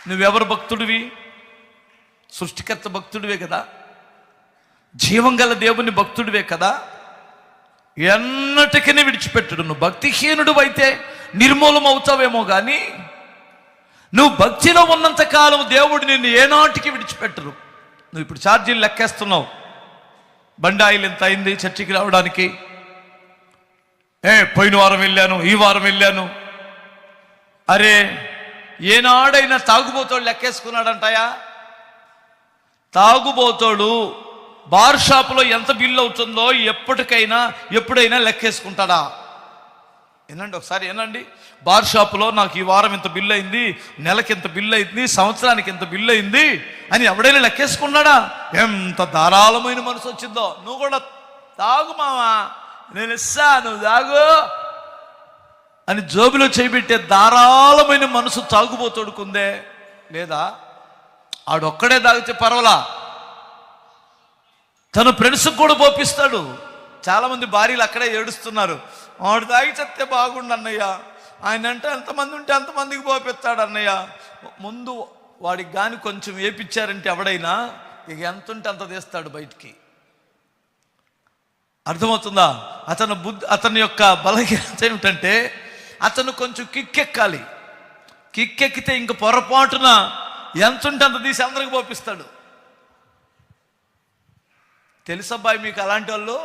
నువ్వెవరు భక్తుడివి? సృష్టికర్త భక్తుడివే కదా, జీవం గల దేవుని భక్తుడివే కదా. ఎన్నటికీ విడిచిపెట్టడు. నువ్వు భక్తిహీనుడు అయితే నిర్మూలం అవుతావేమో కానీ నువ్వు భక్తిలో ఉన్నంత కాలం దేవుడు నిన్ను ఏనాటికి విడిచిపెట్టరు. నువ్వు ఇప్పుడు ఛార్జీలు లెక్కేస్తున్నావు, బండి ఆయిల్ ఎంత అయింది చర్చికి రావడానికి, పోయిన వారం వెళ్ళాను, ఈ వారం వెళ్ళాను. అరే, ఏనాడైనా తాగుబోతోడు లెక్కేసుకున్నాడంటాయా? తాగుబోతోడు బార్ షాపులో ఎంత బిల్లు అవుతుందో ఎప్పుడైనా లెక్కేసుకుంటాడా? ఏనండి, ఒకసారి ఏనండి, బార్ షాపులో నాకు ఈ వారం ఇంత బిల్లు అయింది, నెలకి ఇంత బిల్లు అయింది, సంవత్సరానికి ఇంత బిల్లు అయింది అని ఎవడైనా లెక్కేసుకున్నాడా? ఎంత ధారాళమైన మనసు వచ్చిందో. నువ్వు కూడా తాగు మావా, నేను ఇస్తా, నువ్వు తాగు అని జోబులో చేయబెట్టే ధారాళమైన మనసు తాగుబోతోడుకుందే లేదా? ఆడొక్కడే తాగితే పర్వాలా, తన ఫ్రెండ్స్కి కూడా పోపిస్తాడు. చాలామంది భార్యలు అక్కడే ఏడుస్తున్నారు, వాడు తాగి చెప్తే బాగుండు అన్నయ్య, ఆయన అంటే ఎంతమంది ఉంటే అంతమందికి పోపిస్తాడు అన్నయ్య. ముందు వాడికి కానీ కొంచెం వేపిచ్చారంటే ఎవడైనా ఇక ఎంత ఉంటే అంత తీస్తాడు బయటికి. అర్థమవుతుందా? అతని యొక్క బలహీనత ఏమిటంటే అతను కొంచెం కిక్కెక్కాలి. కిక్కెక్కితే ఇంక పొరపాటున ఎంత ఉంటే అంత తీసి అందరికి పోపిస్తాడు. తెలుసబ్బాయి మీకు అలాంటి వాళ్ళు?